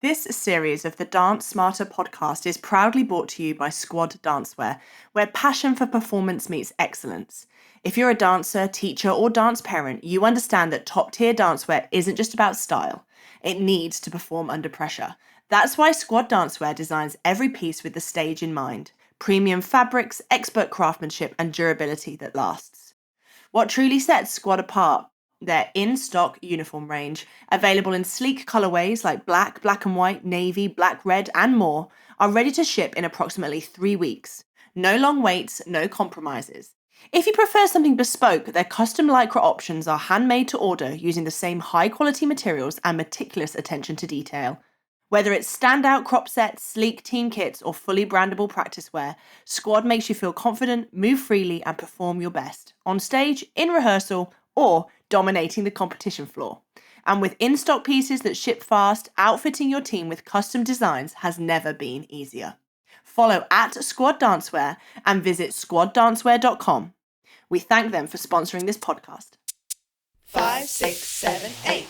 This series of the Dance Smarter podcast is proudly brought to you by Squad Dancewear, where passion for performance meets excellence. If you're a dancer, teacher, or dance parent, you understand that top-tier dancewear isn't just about style. It needs to perform under pressure. That's why Squad Dancewear designs every piece with the stage in mind. Premium fabrics, expert craftsmanship, and durability that lasts. What truly sets Squad apart? Their in-stock uniform range, available in sleek colorways like black, black and white, navy, black, red, and more, are ready to ship in approximately 3 weeks. No long waits, no compromises. If you prefer something bespoke, their custom lycra options are handmade to order using the same high-quality materials and meticulous attention to detail. Whether it's standout crop sets, sleek team kits, or fully brandable practice wear, Squad makes you feel confident, move freely, and perform your best on stage, in rehearsal, or dominating the competition floor. And with in-stock pieces that ship fast, outfitting your team with custom designs has never been easier. Follow at Squad Dancewear and visit squaddancewear.com. We thank them for sponsoring this podcast. 5, 6, 7, 8.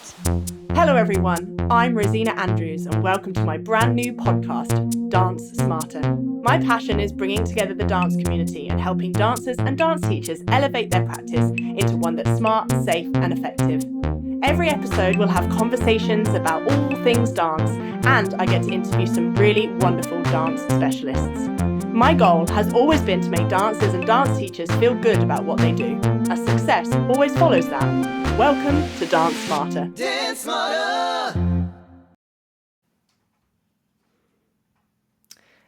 Hello everyone, I'm Rosina Andrews and welcome to my brand new podcast, Dance Smarter. My passion is bringing together the dance community and helping dancers and dance teachers elevate their practice into one that's smart, safe and effective. Every episode will have conversations about all things dance, and I get to interview some really wonderful dance specialists. My goal has always been to make dancers and dance teachers feel good about what they do, as success always follows that. Welcome to Dance Smarter. Dance Smarter!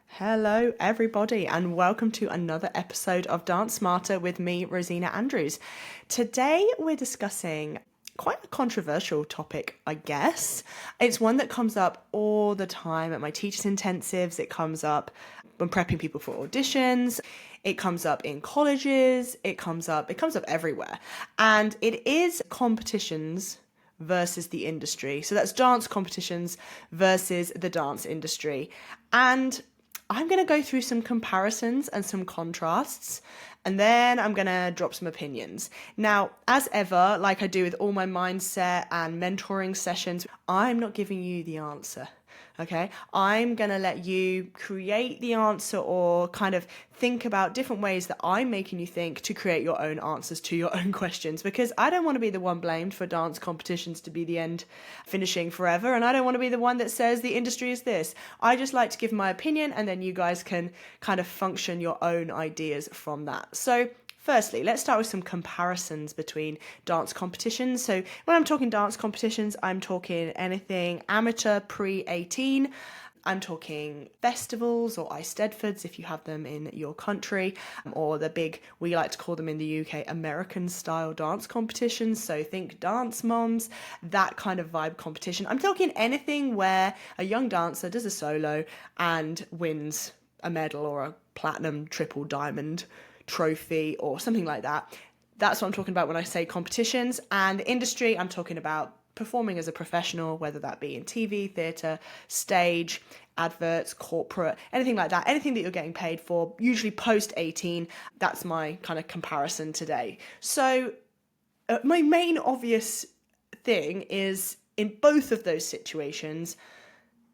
Hello everybody and welcome to another episode of Dance Smarter with me, Rosina Andrews. Today we're discussing quite a controversial topic, I guess. It's one that comes up all the time at my teachers' intensives. It comes up when prepping people for auditions. It comes up in colleges. It comes up everywhere. And it is competitions versus the industry. So that's dance competitions versus the dance industry. And I'm going to go through some comparisons and some contrasts, and then I'm going to drop some opinions. Now, as ever, like I do with all my mindset and mentoring sessions, I'm not giving you the answer, okay? I'm going to let you create the answer or kind of think about different ways that I'm making you think to create your own answers to your own questions, because I don't want to be the one blamed for dance competitions to be the end finishing forever, and I don't want to be the one that says the industry is this. I just like to give my opinion, and then you guys can kind of function your own ideas from that. So firstly, let's start with some comparisons between dance competitions. So when I'm talking dance competitions, I'm talking anything amateur pre-18. I'm talking festivals or Eisteddfods if you have them in your country, or the big, we like to call them in the UK, American style dance competitions. So think Dance Moms, that kind of vibe competition. I'm talking anything where a young dancer does a solo and wins a medal or a platinum, triple diamond trophy or something like that. That's what I'm talking about when I say competitions. And the industry, I'm talking about performing as a professional, whether that be in TV, theatre, stage, adverts, corporate, anything like that, anything that you're getting paid for, usually post 18. That's my kind of comparison today. So my main obvious thing is in both of those situations,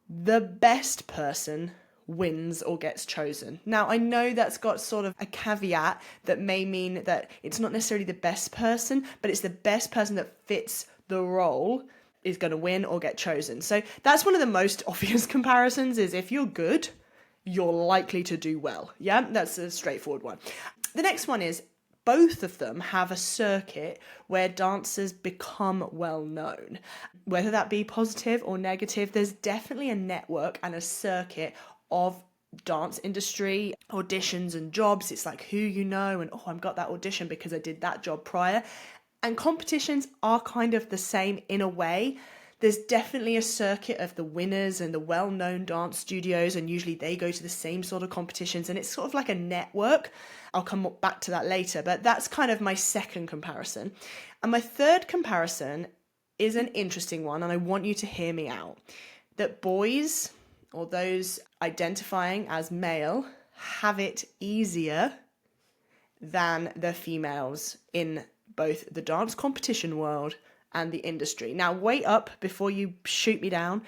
the best person wins or gets chosen. Now, I know that's got sort of a caveat that may mean that it's not necessarily the best person, but it's the best person that fits the role is going to win or get chosen. So that's one of the most obvious comparisons, is if you're good, you're likely to do well. Yeah, that's a straightforward one. The next one is both of them have a circuit where dancers become well known. Whether that be positive or negative, there's definitely a network and a circuit of dance industry auditions and jobs. It's like who you know, and I've got that audition because I did that job prior. And competitions are kind of the same in a way. There's definitely a circuit of the winners and the well-known dance studios, and usually they go to the same sort of competitions, and it's sort of like a network. I'll come back to that later, but that's kind of my second comparison. And my third comparison is an interesting one, and I want you to hear me out. That boys, or those identifying as male, have it easier than the females in both the dance competition world and the industry. Now, wait up before you shoot me down.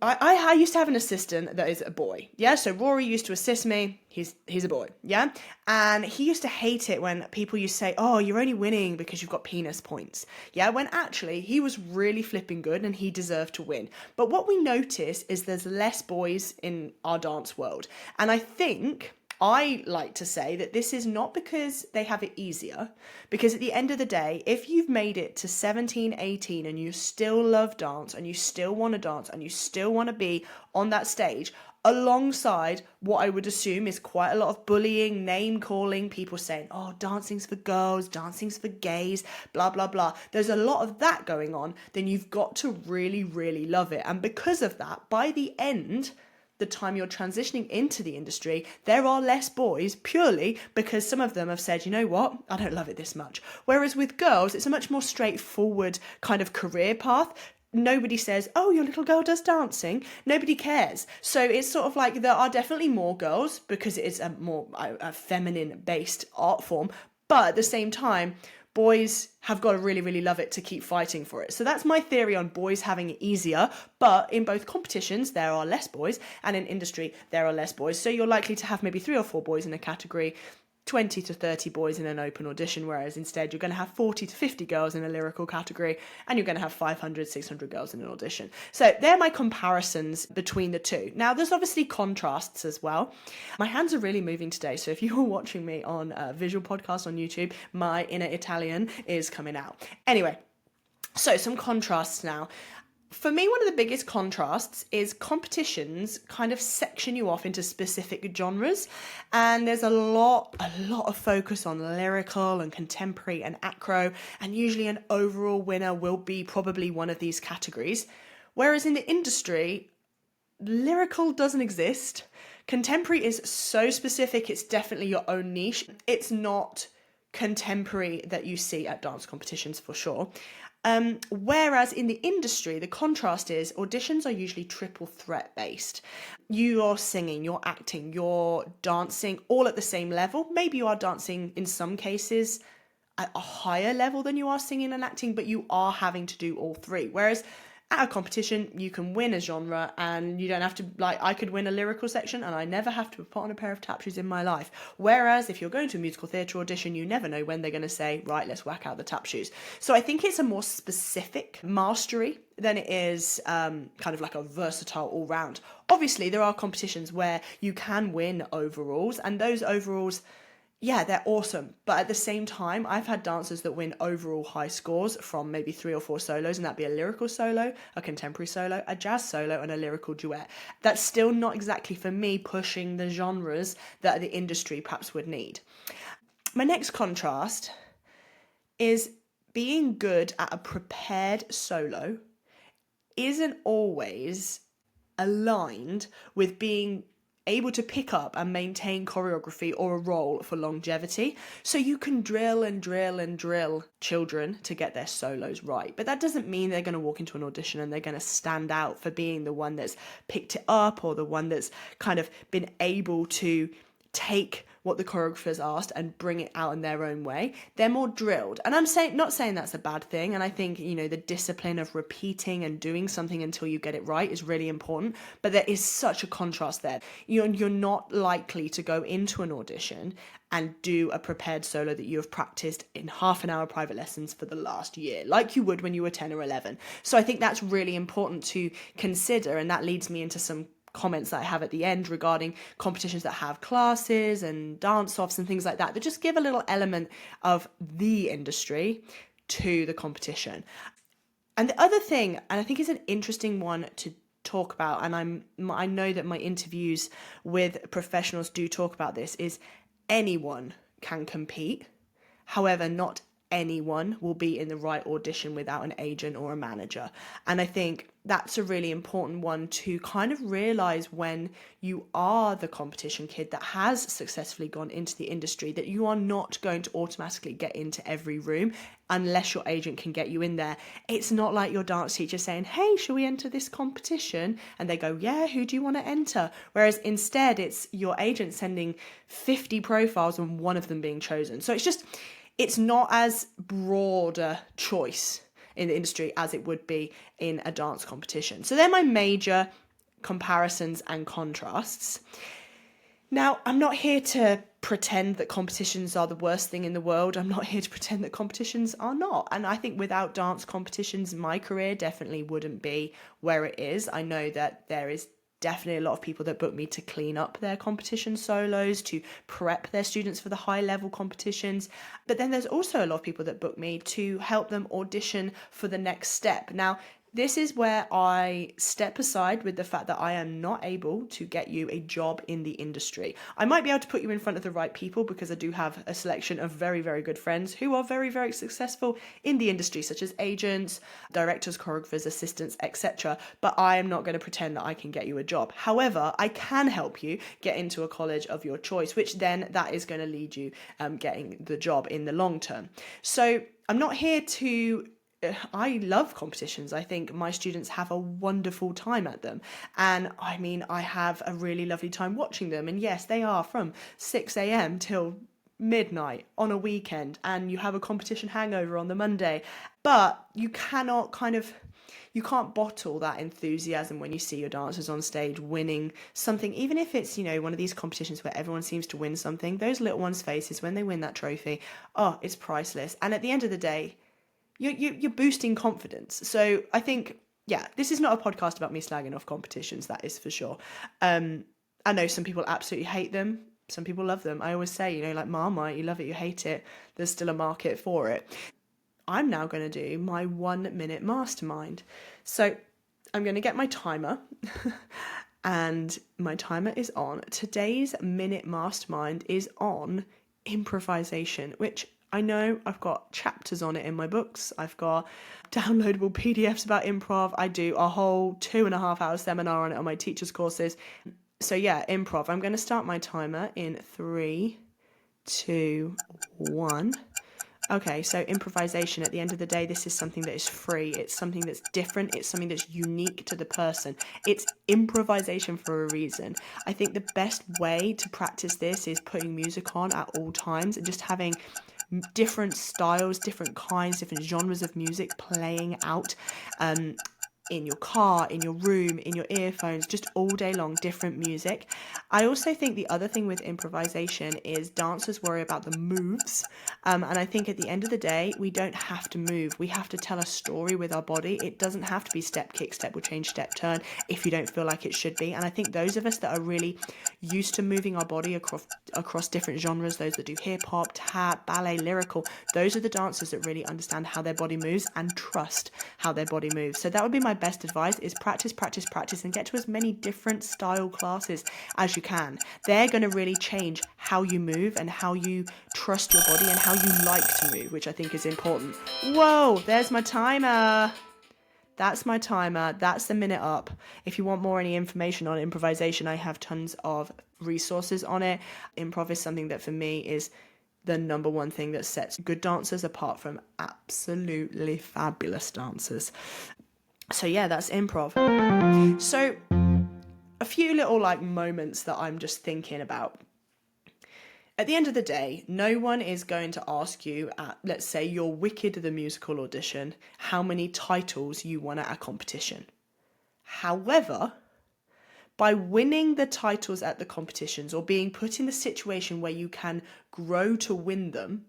I used to have an assistant that is a boy. Yeah, so Rory used to assist me. He's a boy. Yeah, and he used to hate it when people used to say, "Oh, you're only winning because you've got penis points." Yeah, when actually he was really flipping good and he deserved to win. But what we notice is there's less boys in our dance world, and I like to say that this is not because they have it easier, because at the end of the day, if you've made it to 17, 18 and you still love dance and you still want to dance and you still want to be on that stage, alongside what I would assume is quite a lot of bullying, name calling, people saying, "Oh, dancing's for girls, dancing's for gays, blah, blah, blah." There's a lot of that going on, then you've got to really, really love it. And because of that, by the end, the time you're transitioning into the industry, there are less boys purely because some of them have said, "You know what, I don't love it this much." Whereas with girls, it's a much more straightforward kind of career path. Nobody says, "Oh, your little girl does dancing." Nobody cares. So it's sort of like there are definitely more girls because it is a feminine based art form. But at the same time, boys have got to really, really love it to keep fighting for it. So that's my theory on boys having it easier. But in both competitions, there are less boys, and in industry, there are less boys. So you're likely to have maybe 3 or 4 boys in a category, 20 to 30 boys in an open audition, whereas instead you're going to have 40 to 50 girls in a lyrical category, and you're going to have 500, 600 girls in an audition. So they're my comparisons between the two. Now, there's obviously contrasts as well. My hands are really moving today, so if you're watching me on a visual podcast on YouTube, my inner Italian is coming out. Anyway, so some contrasts now. For me, one of the biggest contrasts is competitions kind of section you off into specific genres, and there's a lot of focus on lyrical and contemporary and acro, and usually an overall winner will be probably one of these categories. Whereas in the industry, lyrical doesn't exist. Contemporary is so specific, it's definitely your own niche. It's not contemporary that you see at dance competitions for sure. Whereas in the industry, the contrast is auditions are usually triple threat based. You're singing, you're acting, you're dancing all at the same level. Maybe you are dancing in some cases at a higher level than you are singing and acting, but you are having to do all three. Whereas at a competition, you can win a genre and you don't have to, like, I could win a lyrical section and I never have to put on a pair of tap shoes in my life. Whereas if you're going to a musical theatre audition, you never know when they're going to say, "Right, let's whack out the tap shoes." So I think it's a more specific mastery than it is kind of like a versatile all round. Obviously, there are competitions where you can win overalls, and those overalls, yeah, they're awesome. But at the same time, I've had dancers that win overall high scores from maybe 3 or 4 solos, and that'd be a lyrical solo, a contemporary solo, a jazz solo, and a lyrical duet. That's still not exactly for me pushing the genres that the industry perhaps would need. My next contrast is being good at a prepared solo isn't always aligned with being able to pick up and maintain choreography or a role for longevity. So you can drill and drill and drill children to get their solos right, but that doesn't mean they're going to walk into an audition and they're going to stand out for being the one that's picked it up or the one that's kind of been able to take what the choreographers asked and bring it out in their own way. They're more drilled. And I'm not saying that's a bad thing. And I think, the discipline of repeating and doing something until you get it right is really important. But there is such a contrast there. You're not likely to go into an audition and do a prepared solo that you have practiced in half an hour private lessons for the last year, like you would when you were 10 or 11. So I think that's really important to consider. And that leads me into some comments that I have at the end regarding competitions that have classes and dance-offs and things like that just give a little element of the industry to the competition. And the other thing, and I think is an interesting one to talk about, and I know that my interviews with professionals do talk about this, is anyone can compete. However, not anyone will be in the right audition without an agent or a manager. And I think that's a really important one to kind of realize when you are the competition kid that has successfully gone into the industry, that you are not going to automatically get into every room unless your agent can get you in there. It's not like your dance teacher saying, "Hey, shall we enter this competition?" And they go, "Yeah, who do you want to enter?" Whereas instead it's your agent sending 50 profiles and one of them being chosen. So it's not as broad a choice in the industry as it would be in a dance competition. So they're my major comparisons and contrasts. Now, I'm not here to pretend that competitions are the worst thing in the world. I'm not here to pretend that competitions are not. And I think without dance competitions, my career definitely wouldn't be where it is. I know that there is definitely a lot of people that book me to clean up their competition solos, to prep their students for the high level competitions. But then there's also a lot of people that book me to help them audition for the next step. Now, this is where I step aside with the fact that I am not able to get you a job in the industry. I might be able to put you in front of the right people because I do have a selection of very, very good friends who are very, very successful in the industry, such as agents, directors, choreographers, assistants, etc. But I am not going to pretend that I can get you a job. However, I can help you get into a college of your choice, which then that is going to lead you getting the job in the long term. So I'm not here to I love competitions. I think my students have a wonderful time at them. And I mean, I have a really lovely time watching them. And yes, they are from 6 a.m. till midnight on a weekend. And you have a competition hangover on the Monday. But you cannot you can't bottle that enthusiasm when you see your dancers on stage winning something, even if it's, one of these competitions where everyone seems to win something. Those little ones' faces when they win that trophy, oh, it's priceless. And at the end of the day, you're boosting confidence. So I think, this is not a podcast about me slagging off competitions, that is for sure. I know some people absolutely hate them. Some people love them. I always say, like Marmite, you love it, you hate it. There's still a market for it. I'm now going to do my 1 minute mastermind. So I'm going to get my timer and my timer is on. Today's minute mastermind is on improvisation, which I know I've got chapters on it in my books. I've got downloadable PDFs about improv. I do a whole 2.5-hour seminar on it on my teacher's courses. So improv. I'm going to start my timer in 3, 2, 1. Okay, so improvisation, at the end of the day, this is something that is free. It's something that's different. It's something that's unique to the person. It's improvisation for a reason. I think the best way to practice this is putting music on at all times and just having different styles, different kinds, different genres of music playing out in your car, in your room, in your earphones, just all day long, different music. I also think the other thing with improvisation is dancers worry about the moves. And I think at the end of the day, we don't have to move. We have to tell a story with our body. It doesn't have to be step, kick, step, will change, step, turn if you don't feel like it should be. And I think those of us that are really used to moving our body across different genres, those that do hip hop, tap, ballet, lyrical, those are the dancers that really understand how their body moves and trust how their body moves. So that would be my best advice, is practice, practice, practice, and get to as many different style classes as you can. They're going to really change how you move and how you trust your body and how you like to move, which I think is important. Whoa, there's my timer. That's my timer. That's the minute up. If you want any information on improvisation, I have tons of resources on it. Improv is something that for me is the number one thing that sets good dancers apart from absolutely fabulous dancers. So that's improv. So a few little moments that I'm just thinking about. At the end of the day, no one is going to ask you at, let's say, your Wicked the Musical audition, how many titles you won at a competition. However, by winning the titles at the competitions or being put in the situation where you can grow to win them,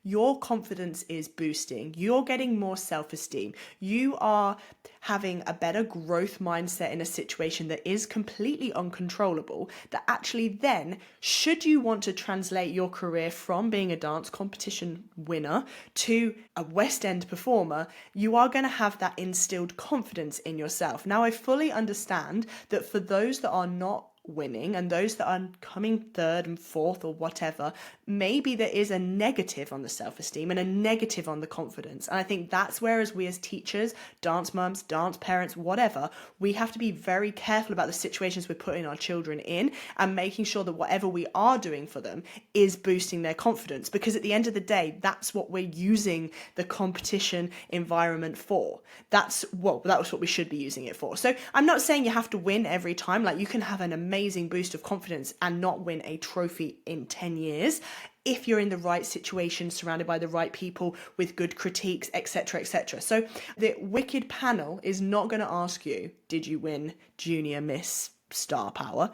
your confidence is boosting. You're getting more self-esteem. You are having a better growth mindset in a situation that is completely uncontrollable, that actually then, should you want to translate your career from being a dance competition winner to a West End performer, you are going to have that instilled confidence in yourself. Now, I fully understand that for those that are not winning and those that are coming third and fourth or whatever, maybe there is a negative on the self-esteem and a negative on the confidence. And I think that's where, as we as teachers, dance mums, dance parents, whatever, we have to be very careful about the situations we're putting our children in and making sure that whatever we are doing for them is boosting their confidence, because at the end of the day, that's what we're using the competition environment for. That was what we should be using it for. So I'm not saying you have to win every time. You can have an amazing amazing boost of confidence and not win a trophy in 10 years if you're in the right situation, surrounded by the right people with good critiques, etc., etc. So the Wicked panel is not going to ask you, did you win Junior Miss Star Power?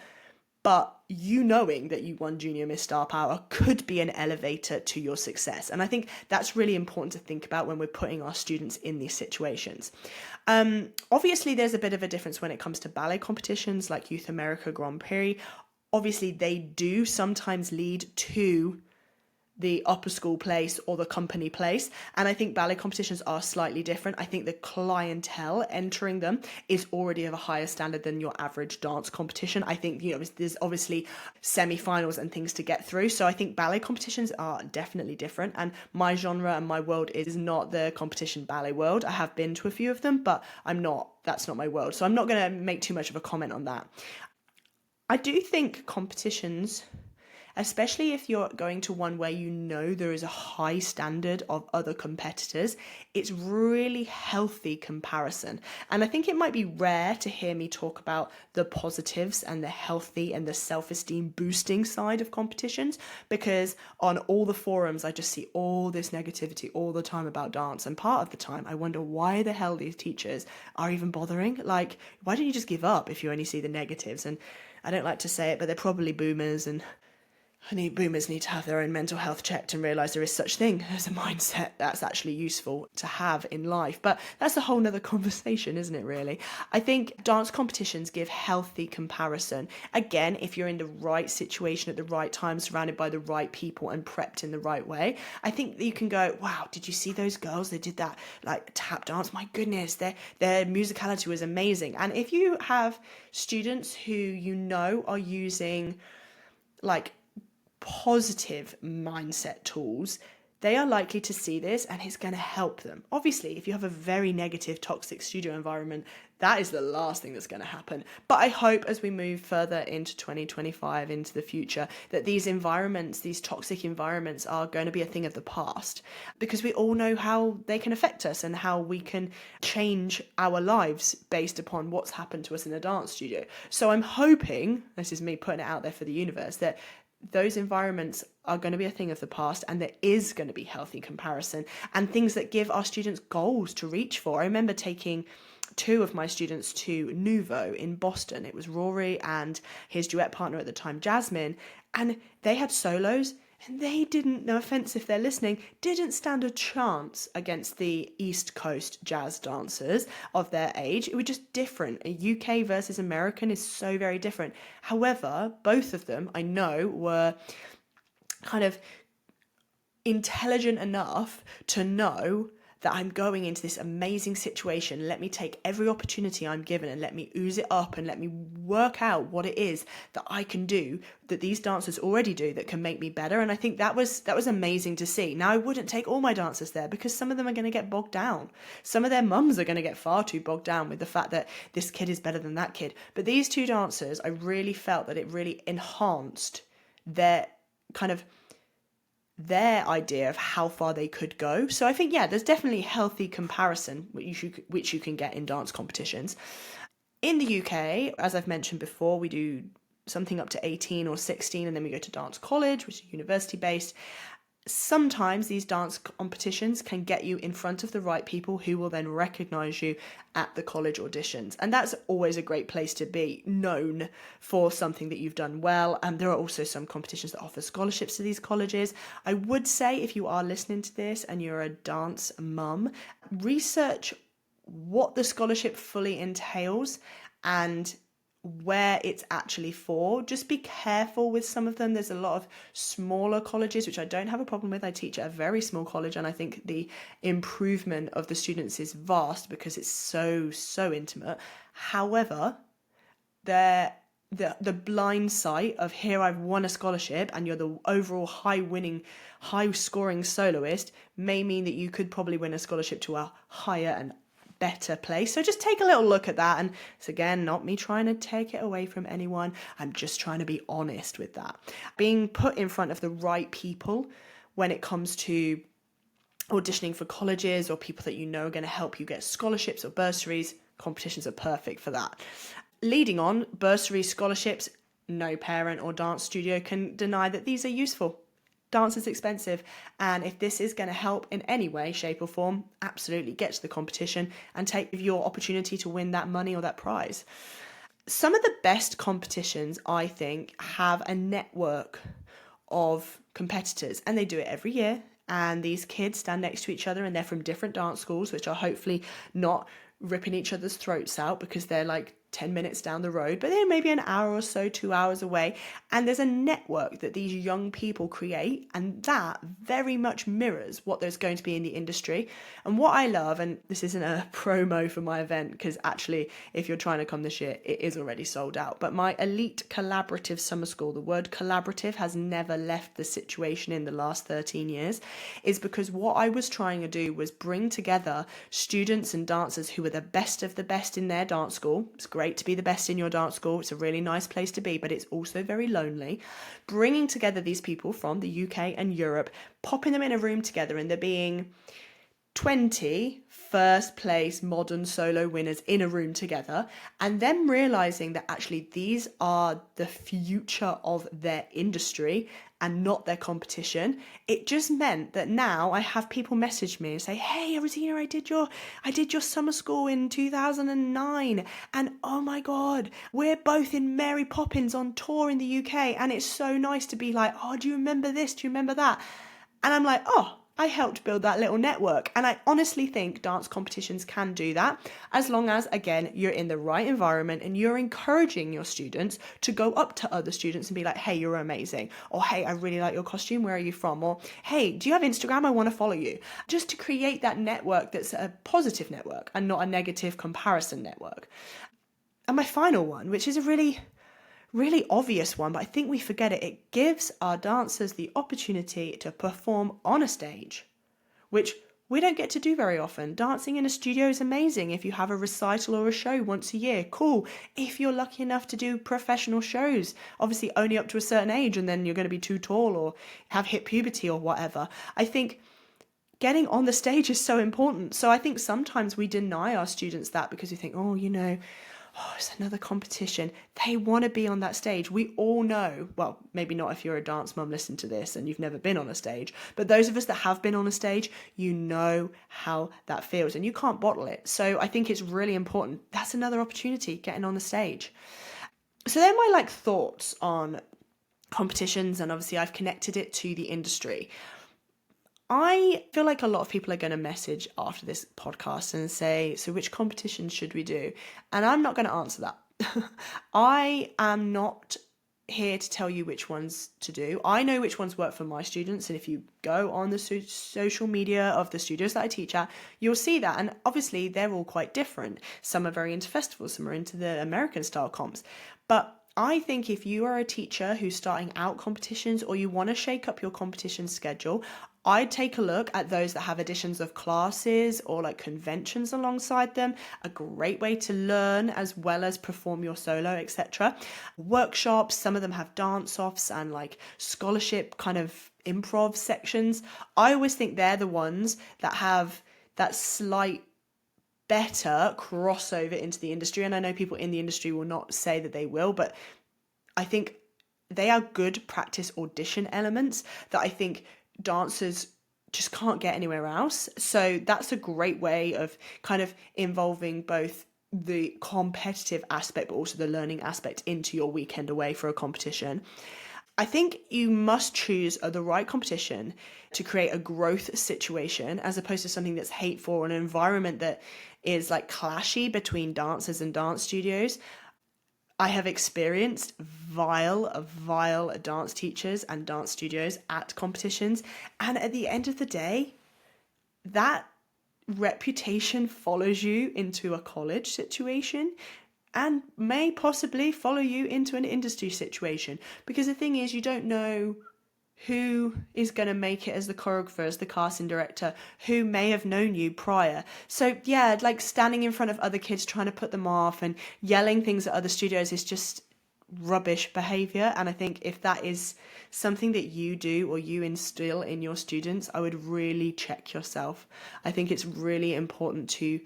But you knowing that you won Junior Miss Star Power could be an elevator to your success. And I think that's really important to think about when we're putting our students in these situations. Obviously, there's a bit of a difference when it comes to ballet competitions like Youth America Grand Prix. Obviously, they do sometimes lead to the upper school place or the company place. And I think ballet competitions are slightly different. I think the clientele entering them is already of a higher standard than your average dance competition. I think, there's obviously semi-finals and things to get through. So I think ballet competitions are definitely different. And my genre and my world is not the competition ballet world. I have been to a few of them, but that's not my world. So I'm not going to make too much of a comment on that. I do think competitions, especially if you're going to one where there is a high standard of other competitors, it's really healthy comparison. And I think it might be rare to hear me talk about the positives and the healthy and the self-esteem boosting side of competitions, because on all the forums, I just see all this negativity all the time about dance. And part of the time, I wonder why the hell these teachers are even bothering. Like, why don't you just give up if you only see the negatives? And I don't like to say it, but they're probably boomers, and boomers need to have their own mental health checked and realise there is such thing as a mindset that's actually useful to have in life. But that's a whole nother conversation, isn't it, really? I think dance competitions give healthy comparison. Again, if you're in the right situation at the right time, surrounded by the right people and prepped in the right way, I think that you can go, wow, did you see those girls? They did that like tap dance. My goodness, their musicality was amazing. And if you have students who are using like positive mindset tools, they are likely to see this and it's going to help them. Obviously, if you have a very negative, toxic studio environment, that is the last thing that's going to happen. But I hope as we move further into 2025, into the future, that these environments, these toxic environments, are going to be a thing of the past, because we all know how they can affect us and how we can change our lives based upon what's happened to us in a dance studio. So I'm hoping, this is me putting it out there for the universe, that those environments are going to be a thing of the past, and there is going to be healthy comparison and things that give our students goals to reach for. I remember taking two of my students to Nouveau in Boston. It was Rory and his duet partner at the time, Jasmine, and they had solos. And they didn't, no offense if they're listening, didn't stand a chance against the East Coast jazz dancers of their age. It was just different. A UK versus American is so very different. However, both of them, I know, were kind of intelligent enough to know that I'm going into this amazing situation. Let me take every opportunity I'm given and let me ooze it up and let me work out what it is that I can do that these dancers already do that can make me better. And I think that was amazing to see. Now, I wouldn't take all my dancers there because some of them are going to get bogged down. Some of their mums are going to get far too bogged down with the fact that this kid is better than that kid. But these two dancers, I really felt that it really enhanced their idea of how far they could go. So I think, there's definitely healthy comparison which you can get in dance competitions. In the UK, as I've mentioned before, we do something up to 18 or 16, and then we go to dance college, which is university based. Sometimes these dance competitions can get you in front of the right people who will then recognise you at the college auditions. And that's always a great place to be known for something that you've done well. And there are also some competitions that offer scholarships to these colleges. I would say if you are listening to this and you're a dance mum, research what the scholarship fully entails and where it's actually for. Just be careful with some of them. There's a lot of smaller colleges, which I don't have a problem with. I teach at a very small college, and I think the improvement of the students is vast because it's so intimate. However, the blind sight of here I've won a scholarship and you're the overall high scoring soloist may mean that you could probably win a scholarship to a higher and better place. So just take a little look at that. And it's again not me trying to take it away from anyone. I'm just trying to be honest with that. Being put in front of the right people when it comes to auditioning for colleges or people that are going to help you get scholarships or bursaries, competitions are perfect for that. Leading on, bursary scholarships, no parent or dance studio can deny that these are useful. Dance is expensive, and if this is going to help in any way, shape or form, absolutely get to the competition and take your opportunity to win that money or that prize. Some of the best competitions, I think, have a network of competitors, and they do it every year. And these kids stand next to each other, and they're from different dance schools, which are hopefully not ripping each other's throats out because they're like 10 minutes down the road, but they're maybe an hour or so, 2 hours away. And there's a network that these young people create, and that very much mirrors what there's going to be in the industry. And what I love, and this isn't a promo for my event, because actually, if you're trying to come this year, it is already sold out. But my elite collaborative summer school, the word collaborative has never left the situation in the last 13 years, is because what I was trying to do was bring together students and dancers who were the best of the best in their dance school. It's great to be the best in your dance school. It's a really nice place to be, but it's also very lonely. Bringing together these people from the UK and Europe, popping them in a room together, and there being 20 first place modern solo winners in a room together, and then realizing that actually these are the future of their industry and not their competition. It just meant that now I have people message me and say, hey, Rosina, I did your summer school in 2009, and oh my God, we're both in Mary Poppins on tour in the UK, and it's so nice to be like, oh, do you remember this? Do you remember that? And I'm like, oh, I helped build that little network. And I honestly think dance competitions can do that, as long as, again, you're in the right environment and you're encouraging your students to go up to other students and be like, hey, you're amazing. Or, hey, I really like your costume. Where are you from? Or, hey, do you have Instagram? I want to follow you. Just to create that network that's a positive network and not a negative comparison network. And my final one, which is a really obvious one, but I think we forget it. It gives our dancers the opportunity to perform on a stage, which we don't get to do very often. Dancing in a studio is amazing. If you have a recital or a show once a year, cool. If you're lucky enough to do professional shows, obviously only up to a certain age, and then you're going to be too tall or have hit puberty or whatever. I think getting on the stage is so important. So I think sometimes we deny our students that because we think, oh, it's another competition. They want to be on that stage. We all know, well, maybe not if you're a dance mum listening to this and you've never been on a stage, but those of us that have been on a stage, you know how that feels and you can't bottle it. So I think it's really important. That's another opportunity, getting on the stage. So they're my thoughts on competitions, and obviously I've connected it to the industry. I feel like a lot of people are going to message after this podcast and say, so which competitions should we do? And I'm not going to answer that. I am not here to tell you which ones to do. I know which ones work for my students. And if you go on the social media of the studios that I teach at, you'll see that. And obviously they're all quite different. Some are very into festivals, some are into the American style comps. But I think if you are a teacher who's starting out competitions, or you want to shake up your competition schedule, I'd take a look at those that have additions of classes or conventions alongside them. A great way to learn as well as perform your solo, etc. Workshops, some of them have dance-offs and scholarship kind of improv sections. I always think they're the ones that have that slight better crossover into the industry. And I know people in the industry will not say that they will, but I think they are good practice audition elements that I think dancers just can't get anywhere else. So that's a great way of kind of involving both the competitive aspect but also the learning aspect into your weekend away for a competition. I think you must choose the right competition to create a growth situation, as opposed to something that's hateful or an environment that is clashy between dancers and dance studios. I have experienced vile dance teachers and dance studios at competitions. And at the end of the day, that reputation follows you into a college situation and may possibly follow you into an industry situation. Because the thing is, you don't know who is going to make it as the choreographer, as the casting director, who may have known you prior. So yeah, standing in front of other kids trying to put them off and yelling things at other studios is just rubbish behavior. And I think if that is something that you do or you instill in your students, I would really check yourself. I think it's really important to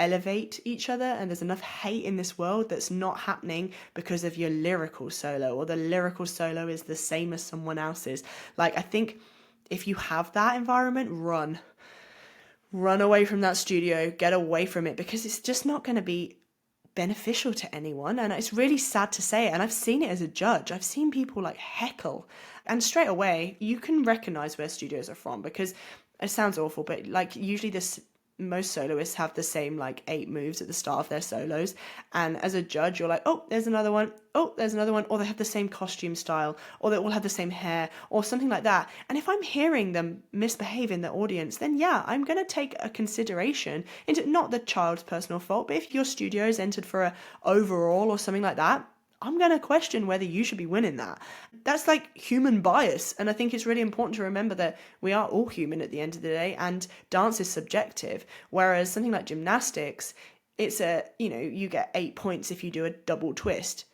elevate each other, and there's enough hate in this world that's not happening because of your lyrical solo, or the lyrical solo is the same as someone else's. Like, I think if you have that environment, run away from that studio, get away from it, because it's just not going to be beneficial to anyone. And it's really sad to say it, and I've seen it as a judge. I've seen people like heckle, and straight away you can recognize where studios are from, because it sounds awful, but like usually most soloists have the same like 8 moves at the start of their solos, and as a judge you're like, oh, there's another one, oh, there's another one, or they have the same costume style, or they all have the same hair, or something like that. And if I'm hearing them misbehave in the audience, then yeah, I'm going to take a consideration into not the child's personal fault, but if your studio is entered for a overall or something like that, I'm going to question whether you should be winning that. That's like human bias. And I think it's really important to remember that we are all human at the end of the day, and dance is subjective. Whereas something like gymnastics, it's you get 8 points if you do a double twist.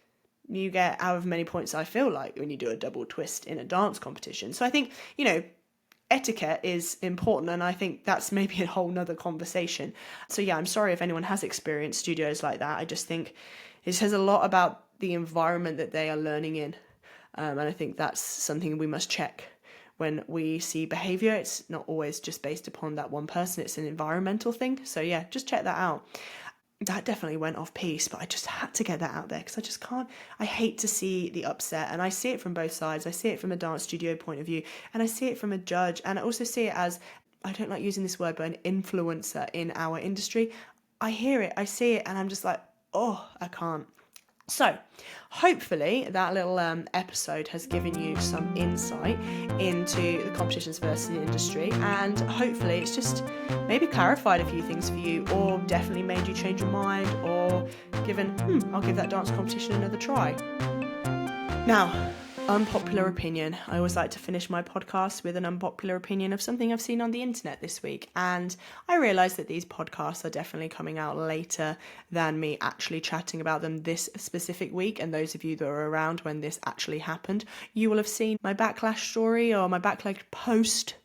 You get however many points I feel like when you do a double twist in a dance competition. So I think, etiquette is important, and I think that's maybe a whole nother conversation. So yeah, I'm sorry if anyone has experienced studios like that. I just think it says a lot about the environment that they are learning in. And I think that's something we must check when we see behavior. It's not always just based upon that one person, it's an environmental thing. So yeah, just check that out. That definitely went off piece, but I just had to get that out there because I just can't. I hate to see the upset, and I see it from both sides. I see it from a dance studio point of view, and I see it from a judge, and I also see it as, I don't like using this word, but an influencer in our industry. I hear it, I see it, and I'm just like, oh, I can't. So hopefully that little episode has given you some insight into the competitions versus the industry, and hopefully it's just maybe clarified a few things for you, or definitely made you change your mind, or given, I'll give that dance competition another try. Now, unpopular opinion. I always like to finish my podcast with an unpopular opinion of something I've seen on the internet this week. And I realise that these podcasts are definitely coming out later than me actually chatting about them this specific week. And those of you that are around when this actually happened, you will have seen my backlash story or my backlash post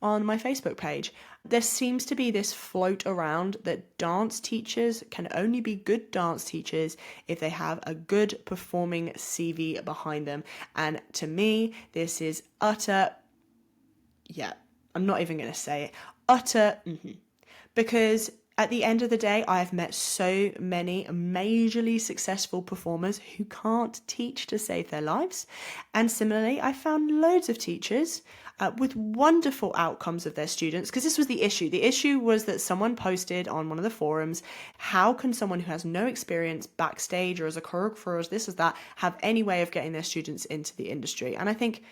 on my Facebook page. There seems to be this float around that dance teachers can only be good dance teachers if they have a good performing CV behind them. And to me, this is utter, I'm not even going to say it, utter, because at the end of the day, I have met so many majorly successful performers who can't teach to save their lives. And similarly, I found loads of teachers with wonderful outcomes of their students, because this was the issue. The issue was that someone posted on one of the forums, how can someone who has no experience backstage or as a choreographer or as this or that have any way of getting their students into the industry? And I think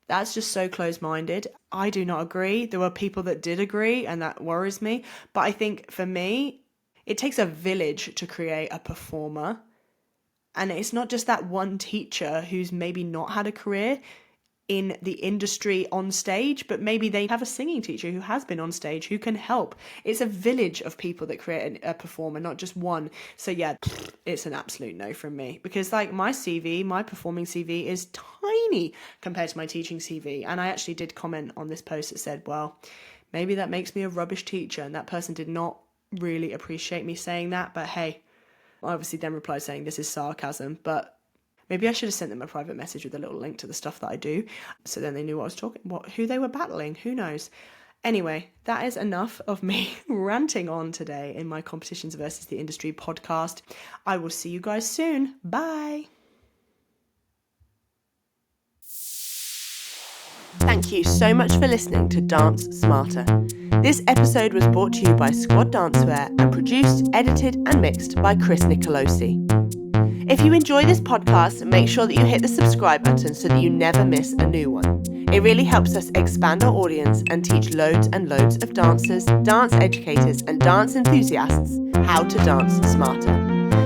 that's just so close-minded. I do not agree. There were people that did agree, and that worries me. But I think for me, it takes a village to create a performer. And it's not just that one teacher who's maybe not had a career in the industry on stage, but maybe they have a singing teacher who has been on stage who can help. It's a village of people that create a performer, not just one. So yeah, it's an absolute no from me, because like my CV, my performing CV is tiny compared to my teaching CV. And I actually did comment on this post that said, well, maybe that makes me a rubbish teacher. And that person did not really appreciate me saying that, but hey, I obviously then replied saying this is sarcasm, but maybe I should have sent them a private message with a little link to the stuff that I do, so then they knew what I was talking about, who they were battling, who knows. Anyway, that is enough of me ranting on today in my Competitions versus the Industry podcast. I will see you guys soon. Bye. Thank you so much for listening to Dance Smarter. This episode was brought to you by Squad Dancewear and produced, edited and mixed by Chris Nicolosi. If you enjoy this podcast, make sure that you hit the subscribe button so that you never miss a new one. It really helps us expand our audience and teach loads and loads of dancers, dance educators and dance enthusiasts how to dance smarter.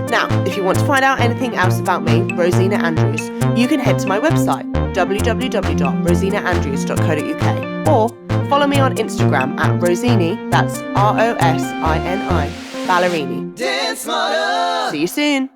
Now, if you want to find out anything else about me, Rosina Andrews, you can head to my website, www.rosinaandrews.co.uk, or follow me on Instagram at Rosini, that's Rosini, Ballerini. Dance Smarter! See you soon!